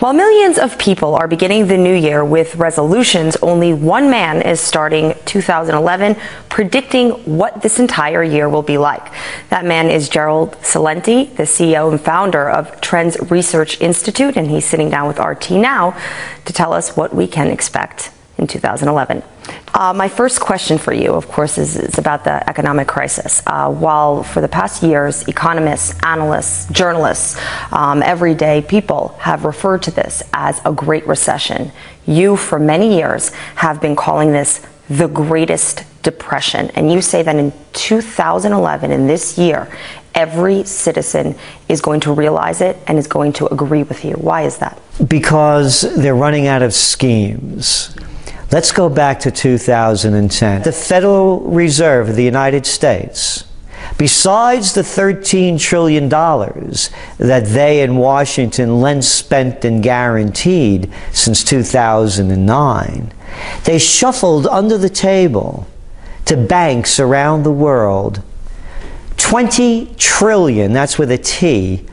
While millions of people are beginning the new year with resolutions, only one man is starting 2011 predicting what this entire year will be like. That man is Gerald Celente, the CEO and founder of Trends Research Institute, and he's sitting down with RT now to tell us what we can expect in 2011. My first question for you, of course, is about the economic crisis. While for the past years, economists, analysts, journalists, everyday people have referred to this as a Great Recession, you, for many years, have been calling this the greatest depression. And you say that in 2011, in this year, every citizen is going to realize it and is going to agree with you. Why is that? Because they're running out of schemes. Let's go back to 2010. The Federal Reserve of the United States, besides the $13 trillion that they in Washington lent, spent, and guaranteed since 2009, they shuffled under the table to banks around the world 20 trillion, that's with a T,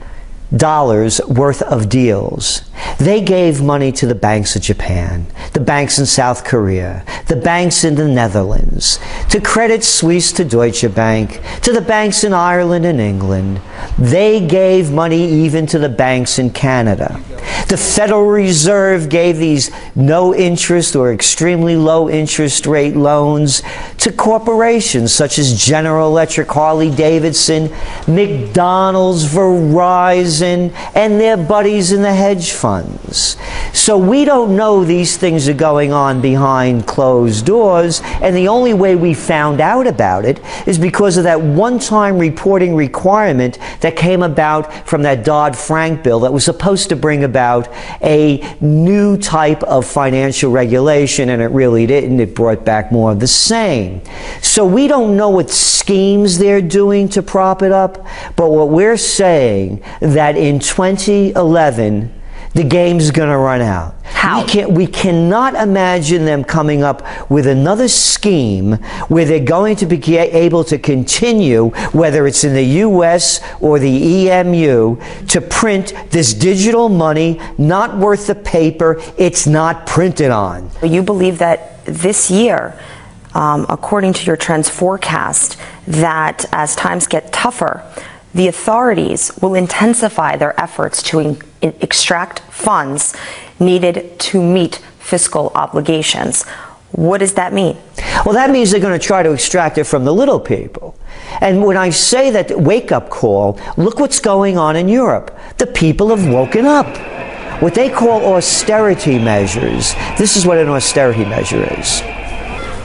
dollars worth of deals. They gave money to the banks of Japan, the banks in South Korea, the banks in the Netherlands, to Credit Suisse, to Deutsche Bank, to the banks in Ireland and England. They gave money even to the banks in Canada. The Federal Reserve gave these no interest or extremely low interest rate loans to corporations such as General Electric, Harley-Davidson, McDonald's, Verizon, and their buddies in the hedge funds. So we don't know these things are going on behind closed doors, and the only way we found out about it is because of that one-time reporting requirement that came about from that Dodd-Frank bill that was supposed to bring about a new type of financial regulation, and it really didn't. It brought back more of the same. So we don't know what schemes they're doing to prop it up, but what we're saying that in 2011 the game's going to run out. How? We cannot imagine them coming up with another scheme where they're going to be able to continue, whether it's in the US or the EMU, to print this digital money not worth the paper it's not printed on. You believe that this year, according to your trends forecast, that as times get tougher, the authorities will intensify their efforts to extract funds needed to meet fiscal obligations. What does that mean? Well, that means they're going to try to extract it from the little people. And when I say that wake-up call, look what's going on in Europe. The people have woken up. What they call austerity measures. This is what an austerity measure is.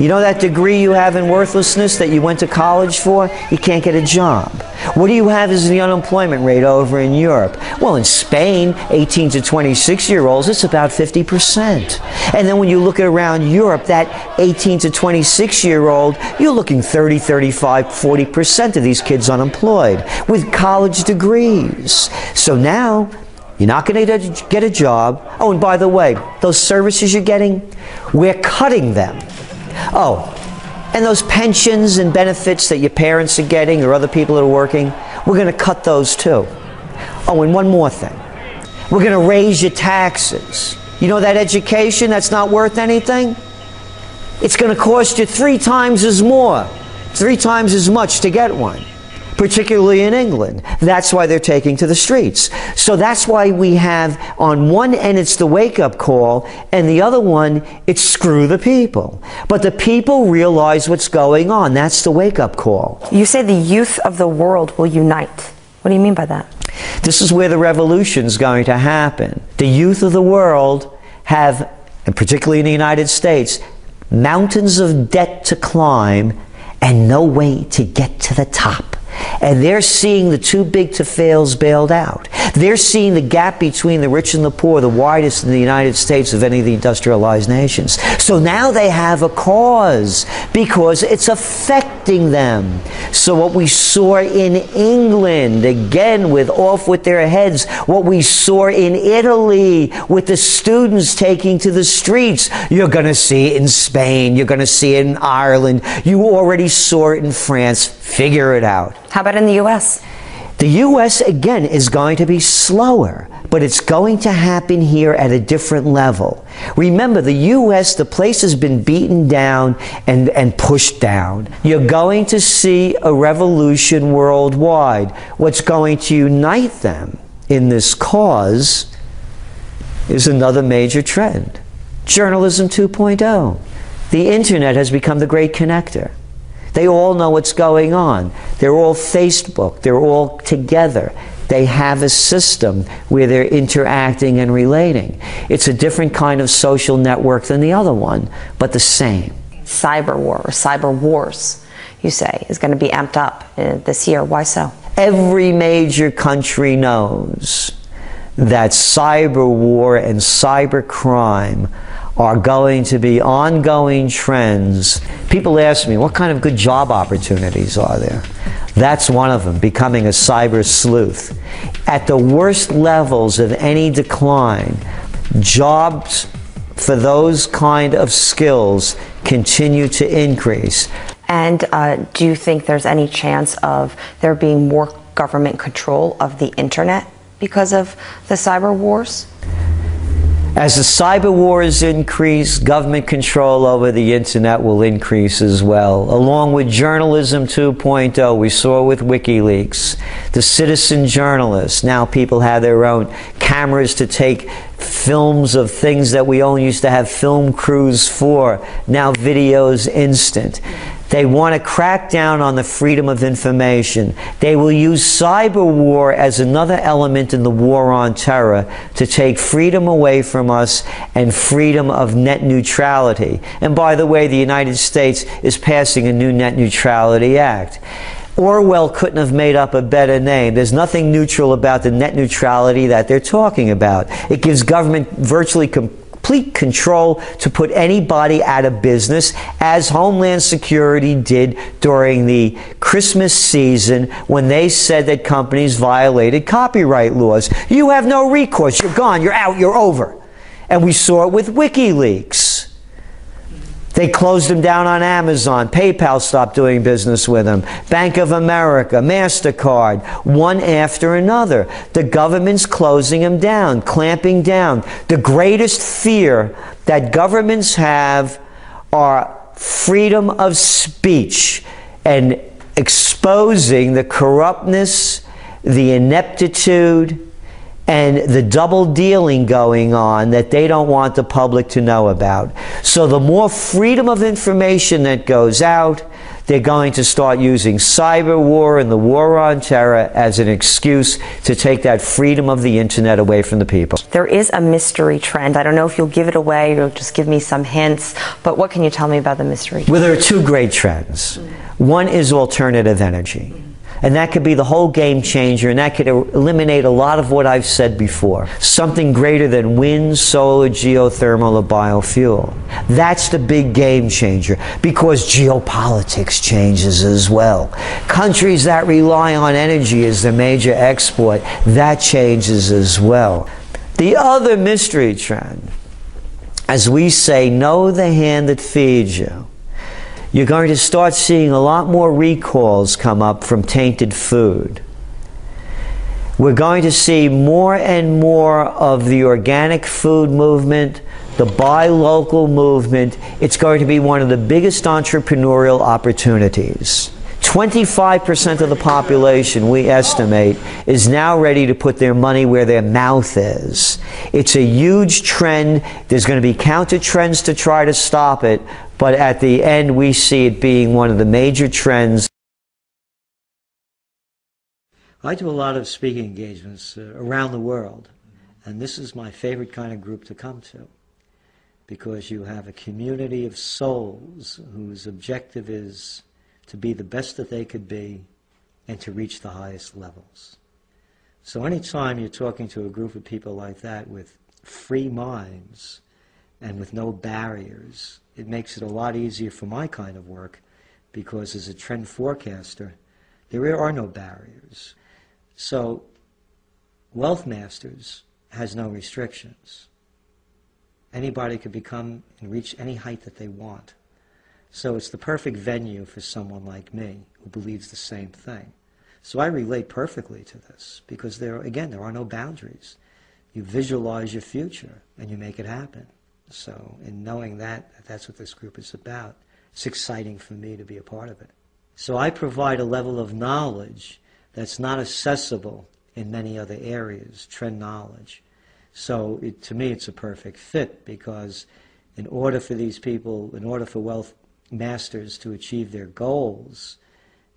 You know that degree you have in worthlessness that you went to college for? You can't get a job. What do you have as the unemployment rate over in Europe? Well, in Spain, 18 to 26-year-olds, it's about 50%. And then when you look around Europe, that 18 to 26-year-old, you're looking 30, 35, 40% of these kids unemployed with college degrees. So now, you're not going to get a job. Oh, and by the way, those services you're getting, we're cutting them. Oh, and those pensions and benefits that your parents are getting or other people that are working, we're going to cut those too. Oh, and one more thing. We're going to raise your taxes. You know that education that's not worth anything? It's going to cost you 3 times as much to get one. Particularly in England. That's why they're taking to the streets. So that's why we have, on one end, it's the wake-up call, and the other one, it's screw the people. But the people realize what's going on. That's the wake-up call. You say the youth of the world will unite. What do you mean by that? This is where the revolution's going to happen. The youth of the world have, and particularly in the United States, mountains of debt to climb and no way to get to the top. And they're seeing the too big to fails bailed out. They're seeing the gap between the rich and the poor, the widest in the United States of any of the industrialized nations. So now they have a cause because it's affecting them. So what we saw in England, again off with their heads, what we saw in Italy with the students taking to the streets, you're going to see it in Spain, you're going to see it in Ireland, you already saw it in France. Figure it out. How about in the U.S.? The U.S., again, is going to be slower but it's going to happen here at a different level. Remember, the U.S., the place has been beaten down and pushed down. You're going to see a revolution worldwide. What's going to unite them in this cause is another major trend. Journalism 2.0. The internet has become the great connector. They all know what's going on. They're all Facebook. They're all together. They have a system where they're interacting and relating. It's a different kind of social network than the other one, but the same. Cyber war, or cyber wars, you say, is going to be amped up this year. Why so? Every major country knows that cyber war and cyber crime are going to be ongoing trends. People ask me, what kind of good job opportunities are there? That's one of them, becoming a cyber sleuth. At the worst levels of any decline, jobs for those kind of skills continue to increase. And do you think there's any chance of there being more government control of the internet because of the cyber wars? As the cyber wars increase, government control over the internet will increase as well. Along with journalism 2.0, we saw with WikiLeaks, the citizen journalists. Now people have their own cameras to take films of things that we only used to have film crews for. Now video's instant. They want to crack down on the freedom of information. They will use cyber war as another element in the war on terror to take freedom away from us and freedom of net neutrality. And by the way, the United States is passing a new Net Neutrality Act. Orwell couldn't have made up a better name. There's nothing neutral about the net neutrality that they're talking about. It gives government virtually complete control to put anybody out of business, as Homeland Security did during the Christmas season when they said that companies violated copyright laws. You have no recourse. You're gone. You're out. You're over. And we saw it with WikiLeaks. They closed them down on Amazon. PayPal stopped doing business with them. Bank of America, MasterCard, one after another. The government's closing them down, clamping down. The greatest fear that governments have are freedom of speech and exposing the corruptness, the ineptitude, and the double dealing going on that they don't want the public to know about. So the more freedom of information that goes out, they're going to start using cyber war and the war on terror as an excuse to take that freedom of the internet away from the people. There is a mystery trend. I don't know if you'll give it away or just give me some hints, but what can you tell me about the mystery trend? Well, there are two great trends. One is alternative energy. And that could be the whole game changer, and that could eliminate a lot of what I've said before. Something greater than wind, solar, geothermal, or biofuel. That's the big game changer, because geopolitics changes as well. Countries that rely on energy as their major export, that changes as well. The other mystery trend, as we say, know the hand that feeds you. You're going to start seeing a lot more recalls come up from tainted food. We're going to see more and more of the organic food movement, the buy local movement. It's going to be one of the biggest entrepreneurial opportunities. 25% of the population, we estimate, is now ready to put their money where their mouth is. It's a huge trend. There's going to be counter trends to try to stop it, but at the end we see it being one of the major trends. I do a lot of speaking engagements around the world, and this is my favorite kind of group to come to, because you have a community of souls whose objective is to be the best that they could be and to reach the highest levels. So anytime you're talking to a group of people like that with free minds and with no barriers, it makes it a lot easier for my kind of work, because as a trend forecaster, there are no barriers. So Wealth Masters has no restrictions. Anybody can become and reach any height that they want. So it's the perfect venue for someone like me who believes the same thing. So I relate perfectly to this, because there are no boundaries. You visualize your future and you make it happen. So in knowing that, that's what this group is about, it's exciting for me to be a part of it. So I provide a level of knowledge that's not accessible in many other areas, trend knowledge. So to me it's a perfect fit, because in order for these people, in order for wealth masters to achieve their goals,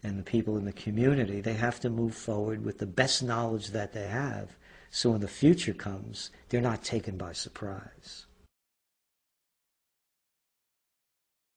and the people in the community, they have to move forward with the best knowledge that they have, so when the future comes, they're not taken by surprise.